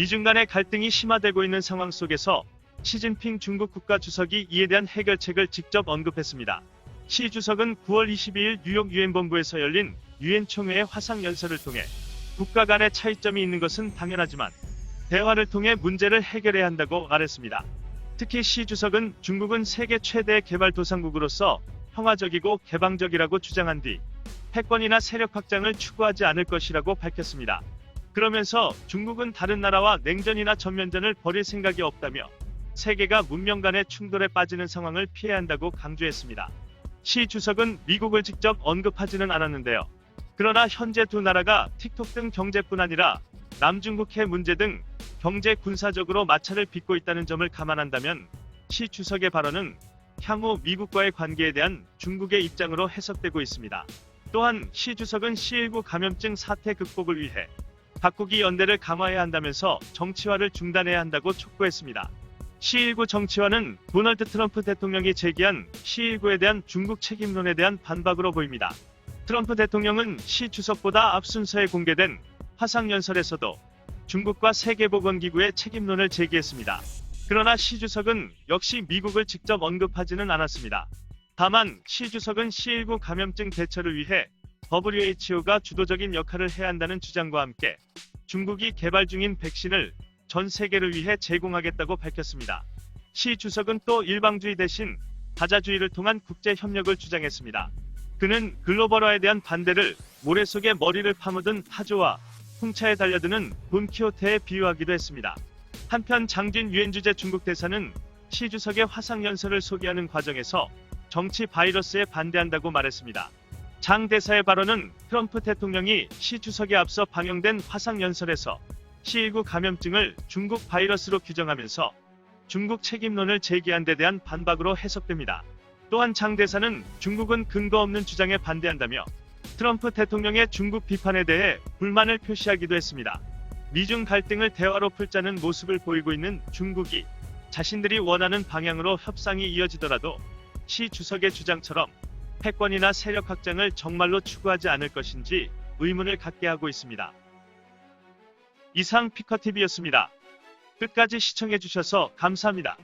미중 간의 갈등이 심화되고 있는 상황 속에서 시진핑 중국 국가주석이 이에 대한 해결책을 직접 언급했습니다. 시 주석은 9월 22일 뉴욕 유엔 본부에서 열린 유엔 총회의 화상연설을 통해 국가 간의 차이점이 있는 것은 당연하지만 대화를 통해 문제를 해결해야 한다고 말했습니다. 특히 시 주석은 중국은 세계 최대의 개발도상국으로서 평화적이고 개방적이라고 주장한 뒤 패권이나 세력 확장을 추구하지 않을 것이라고 밝혔습니다. 그러면서 중국은 다른 나라와 냉전이나 전면전을 벌일 생각이 없다며 세계가 문명 간의 충돌에 빠지는 상황을 피해야 한다고 강조했습니다. 시 주석은 미국을 직접 언급하지는 않았는데요. 그러나 현재 두 나라가 틱톡 등 경제뿐 아니라 남중국해 문제 등 경제 군사적으로 마찰을 빚고 있다는 점을 감안한다면 시 주석의 발언은 향후 미국과의 관계에 대한 중국의 입장으로 해석되고 있습니다. 또한 시 주석은 시19 감염증 사태 극복을 위해 각국이 연대를 강화해야 한다면서 정치화를 중단해야 한다고 촉구했습니다. 시19 정치화는 도널드 트럼프 대통령이 제기한 시19에 대한 중국 책임론에 대한 반박으로 보입니다. 트럼프 대통령은 시 주석보다 앞 순서에 공개된 화상연설에서도 중국과 세계보건기구의 책임론을 제기했습니다. 그러나 시 주석은 역시 미국을 직접 언급하지는 않았습니다. 다만 시 주석은 시19 감염증 대처를 위해 WHO가 주도적인 역할을 해야 한다는 주장과 함께 중국이 개발 중인 백신을 전 세계를 위해 제공하겠다고 밝혔습니다. 시 주석은 또 일방주의 대신 다자주의를 통한 국제 협력을 주장했습니다. 그는 글로벌화에 대한 반대를 모래 속에 머리를 파묻은 타조와 풍차에 달려드는 돈키호테에 비유하기도 했습니다. 한편 장진 유엔 주재 중국 대사는 시 주석의 화상연설을 소개하는 과정에서 정치 바이러스에 반대한다고 말했습니다. 장 대사의 발언은 트럼프 대통령이 시 주석에 앞서 방영된 화상연설에서 시19 감염증을 중국 바이러스로 규정하면서 중국 책임론을 제기한 데 대한 반박으로 해석됩니다. 또한 장 대사는 중국은 근거 없는 주장에 반대한다며 트럼프 대통령의 중국 비판에 대해 불만을 표시하기도 했습니다. 미중 갈등을 대화로 풀자는 모습을 보이고 있는 중국이 자신들이 원하는 방향으로 협상이 이어지더라도 시 주석의 주장처럼 패권이나 세력 확장을 정말로 추구하지 않을 것인지 의문을 갖게 하고 있습니다. 이상 피커TV였습니다. 끝까지 시청해주셔서 감사합니다.